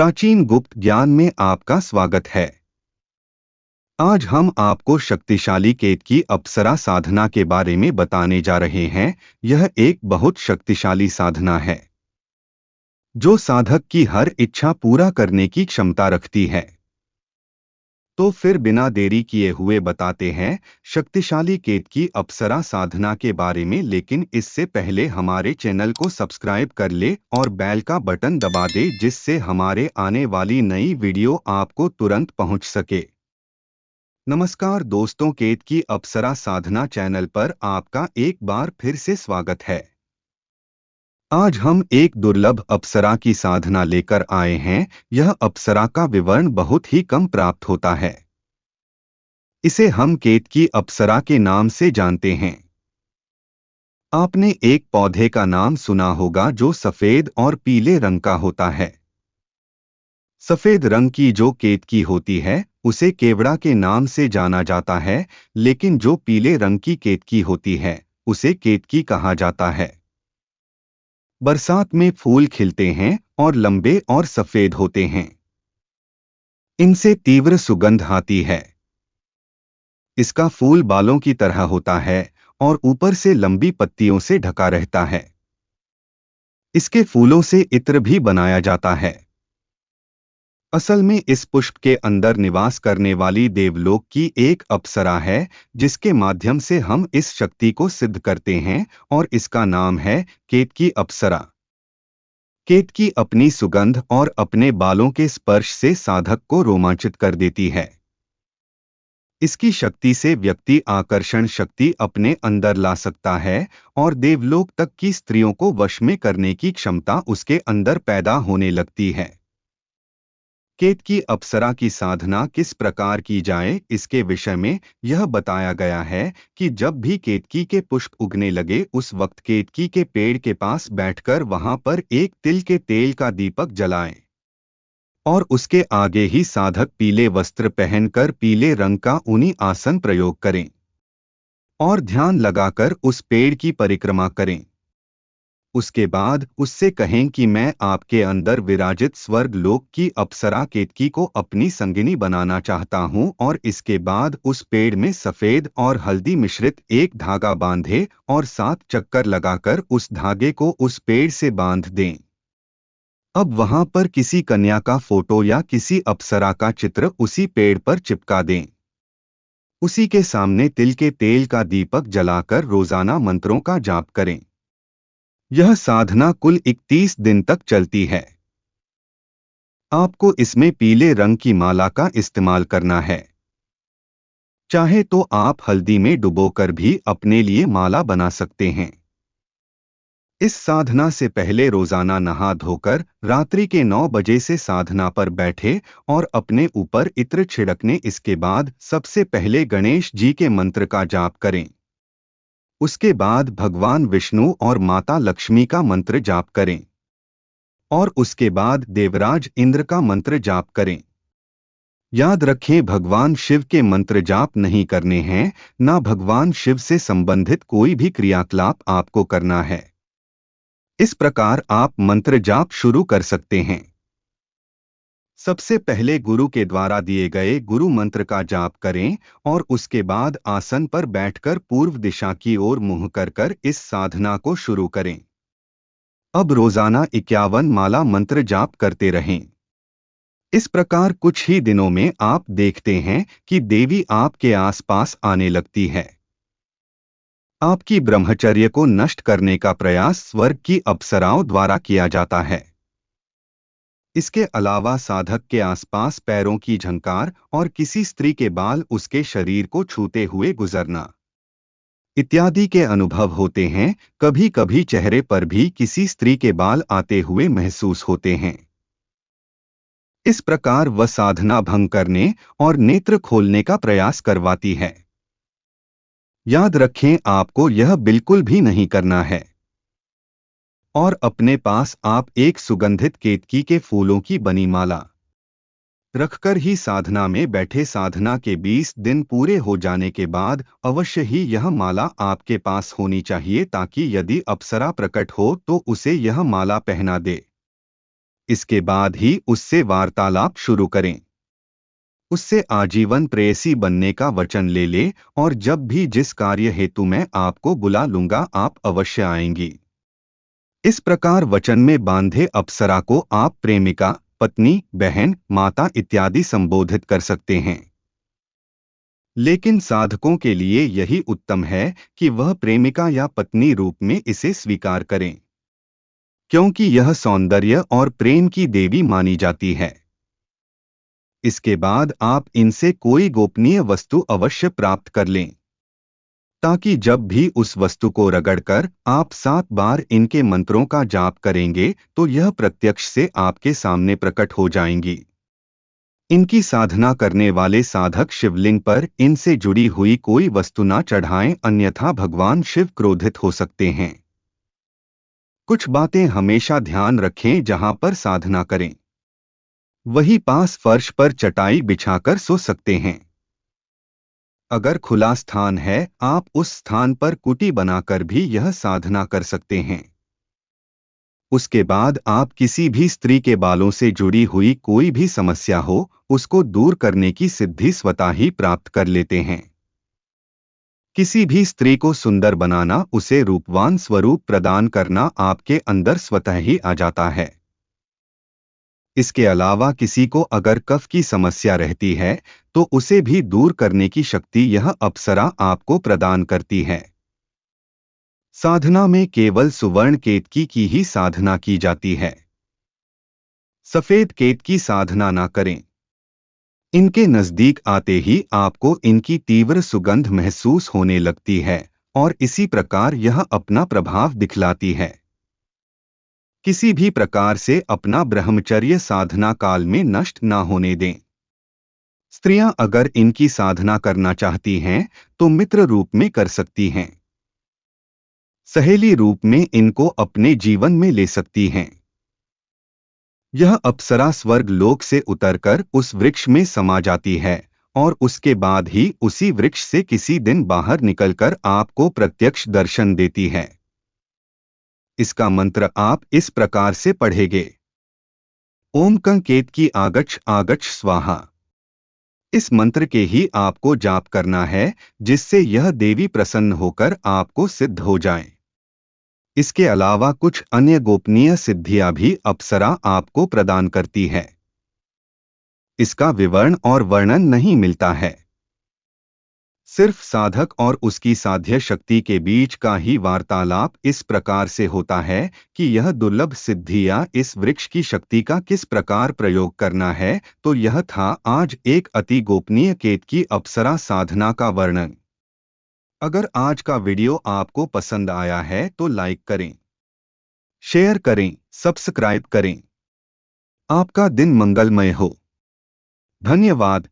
प्राचीन गुप्त ज्ञान में आपका स्वागत है। आज हम आपको शक्तिशाली केतकी अप्सरा साधना के बारे में बताने जा रहे हैं। यह एक बहुत शक्तिशाली साधना है जो साधक की हर इच्छा पूरा करने की क्षमता रखती है। तो फिर बिना देरी किए हुए बताते हैं शक्तिशाली केतकी अप्सरा साधना के बारे में। लेकिन इससे पहले हमारे चैनल को सब्सक्राइब कर ले और बेल का बटन दबा दे, जिससे हमारे आने वाली नई वीडियो आपको तुरंत पहुंच सके। नमस्कार दोस्तों, केतकी अप्सरा साधना चैनल पर आपका एक बार फिर से स्वागत है। आज हम एक दुर्लभ अप्सरा की साधना लेकर आए हैं। यह अप्सरा का विवरण बहुत ही कम प्राप्त होता है। इसे हम केतकी अप्सरा के नाम से जानते हैं। आपने एक पौधे का नाम सुना होगा जो सफेद और पीले रंग का होता है। सफेद रंग की जो केतकी होती है उसे केवड़ा के नाम से जाना जाता है, लेकिन जो पीले रंग की केतकी होती है उसे केतकी कहा जाता है। बरसात में फूल खिलते हैं और लंबे और सफेद होते हैं। इनसे तीव्र सुगंध आती है। इसका फूल बालों की तरह होता है और ऊपर से लंबी पत्तियों से ढका रहता है। इसके फूलों से इत्र भी बनाया जाता है। असल में इस पुष्प के अंदर निवास करने वाली देवलोक की एक अप्सरा है, जिसके माध्यम से हम इस शक्ति को सिद्ध करते हैं, और इसका नाम है केतकी अप्सरा। केतकी अपनी सुगंध और अपने बालों के स्पर्श से साधक को रोमांचित कर देती है। इसकी शक्ति से व्यक्ति आकर्षण शक्ति अपने अंदर ला सकता है और देवलोक तक की स्त्रियों को वश में करने की क्षमता उसके अंदर पैदा होने लगती है। केतकी अप्सरा की साधना किस प्रकार की जाए, इसके विषय में यह बताया गया है कि जब भी केतकी के पुष्प उगने लगे उस वक्त केतकी के पेड़ के पास बैठकर वहां पर एक तिल के तेल का दीपक जलाएं और उसके आगे ही साधक पीले वस्त्र पहनकर पीले रंग का ऊनी आसन प्रयोग करें और ध्यान लगाकर उस पेड़ की परिक्रमा करें। उसके बाद उससे कहें कि मैं आपके अंदर विराजित स्वर्ग लोक की अप्सरा केतकी को अपनी संगिनी बनाना चाहता हूं, और इसके बाद उस पेड़ में सफेद और हल्दी मिश्रित एक धागा बांधे और 7 चक्कर लगाकर उस धागे को उस पेड़ से बांध दें। अब वहां पर किसी कन्या का फोटो या किसी अप्सरा का चित्र उसी पेड़ पर चिपका दें। उसी के सामने तिल के तेल का दीपक जलाकर रोजाना मंत्रों का जाप करें। यह साधना कुल 31 दिन तक चलती है। आपको इसमें पीले रंग की माला का इस्तेमाल करना है। चाहे तो आप हल्दी में डुबोकर भी अपने लिए माला बना सकते हैं। इस साधना से पहले रोजाना नहा धोकर रात्रि के 9 बजे से साधना पर बैठे और अपने ऊपर इत्र छिड़कने। इसके बाद सबसे पहले गणेश जी के मंत्र का जाप करें। उसके बाद भगवान विष्णु और माता लक्ष्मी का मंत्र जाप करें और उसके बाद देवराज इंद्र का मंत्र जाप करें। याद रखें, भगवान शिव के मंत्र जाप नहीं करने हैं, ना भगवान शिव से संबंधित कोई भी क्रियाकलाप आपको करना है। इस प्रकार आप मंत्र जाप शुरू कर सकते हैं। सबसे पहले गुरु के द्वारा दिए गए गुरु मंत्र का जाप करें और उसके बाद आसन पर बैठकर पूर्व दिशा की ओर मुंह कर इस साधना को शुरू करें। अब रोजाना 51 माला मंत्र जाप करते रहें। इस प्रकार कुछ ही दिनों में आप देखते हैं कि देवी आपके आसपास आने लगती है। आपकी ब्रह्मचर्य को नष्ट करने का प्रयास स्वर्ग की अप्सराओं द्वारा किया जाता है। इसके अलावा साधक के आसपास पैरों की झंकार और किसी स्त्री के बाल उसके शरीर को छूते हुए गुजरना इत्यादि के अनुभव होते हैं। कभी कभी चेहरे पर भी किसी स्त्री के बाल आते हुए महसूस होते हैं। इस प्रकार वह साधना भंग करने और नेत्र खोलने का प्रयास करवाती है। याद रखें, आपको यह बिल्कुल भी नहीं करना है। और अपने पास आप एक सुगंधित केतकी के फूलों की बनी माला रखकर ही साधना में बैठे। साधना के 20 दिन पूरे हो जाने के बाद अवश्य ही यह माला आपके पास होनी चाहिए, ताकि यदि अप्सरा प्रकट हो तो उसे यह माला पहना दे। इसके बाद ही उससे वार्तालाप शुरू करें। उससे आजीवन प्रेयसी बनने का वचन ले ले और जब भी जिस कार्य हेतु मैं आपको बुला लूंगा आप अवश्य आएंगी। इस प्रकार वचन में बांधे अप्सरा को आप प्रेमिका, पत्नी, बहन, माता इत्यादि संबोधित कर सकते हैं। लेकिन साधकों के लिए यही उत्तम है कि वह प्रेमिका या पत्नी रूप में इसे स्वीकार करें, क्योंकि यह सौंदर्य और प्रेम की देवी मानी जाती है। इसके बाद आप इनसे कोई गोपनीय वस्तु अवश्य प्राप्त कर लें, ताकि जब भी उस वस्तु को रगड़कर आप 7 बार इनके मंत्रों का जाप करेंगे तो यह प्रत्यक्ष से आपके सामने प्रकट हो जाएंगी। इनकी साधना करने वाले साधक शिवलिंग पर इनसे जुड़ी हुई कोई वस्तु न चढ़ाएं, अन्यथा भगवान शिव क्रोधित हो सकते हैं। कुछ बातें हमेशा ध्यान रखें। जहां पर साधना करें वही पास फर्श पर चटाई बिछाकर सो सकते हैं। अगर खुला स्थान है आप उस स्थान पर कुटी बनाकर भी यह साधना कर सकते हैं। उसके बाद आप किसी भी स्त्री के बालों से जुड़ी हुई कोई भी समस्या हो उसको दूर करने की सिद्धि स्वतः ही प्राप्त कर लेते हैं। किसी भी स्त्री को सुंदर बनाना, उसे रूपवान स्वरूप प्रदान करना आपके अंदर स्वतः ही आ जाता है। इसके अलावा किसी को अगर कफ की समस्या रहती है तो उसे भी दूर करने की शक्ति यह अप्सरा आपको प्रदान करती है। साधना में केवल सुवर्ण केतकी की ही साधना की जाती है। सफेद केतकी की साधना ना करें। इनके नजदीक आते ही आपको इनकी तीव्र सुगंध महसूस होने लगती है और इसी प्रकार यह अपना प्रभाव दिखलाती है। किसी भी प्रकार से अपना ब्रह्मचर्य साधना काल में नष्ट ना होने दें। स्त्रियां अगर इनकी साधना करना चाहती हैं तो मित्र रूप में कर सकती हैं। सहेली रूप में इनको अपने जीवन में ले सकती हैं। यह अप्सरा स्वर्ग लोक से उतरकर उस वृक्ष में समा जाती है और उसके बाद ही उसी वृक्ष से किसी दिन बाहर निकलकर आपको प्रत्यक्ष दर्शन देती है। इसका मंत्र आप इस प्रकार से पढ़ेंगे। ओम केतकी आगच्छ आगच्छ स्वाहा। इस मंत्र के ही आपको जाप करना है जिससे यह देवी प्रसन्न होकर आपको सिद्ध हो जाए। इसके अलावा कुछ अन्य गोपनीय सिद्धियां भी अप्सरा आपको प्रदान करती है। इसका विवरण और वर्णन नहीं मिलता है। सिर्फ साधक और उसकी साध्य शक्ति के बीच का ही वार्तालाप इस प्रकार से होता है कि यह दुर्लभ सिद्धि या इस वृक्ष की शक्ति का किस प्रकार प्रयोग करना है। तो यह था आज एक अति गोपनीय केतकी अप्सरा साधना का वर्णन। अगर आज का वीडियो आपको पसंद आया है तो लाइक करें, शेयर करें, सब्सक्राइब करें। आपका दिन मंगलमय हो। धन्यवाद।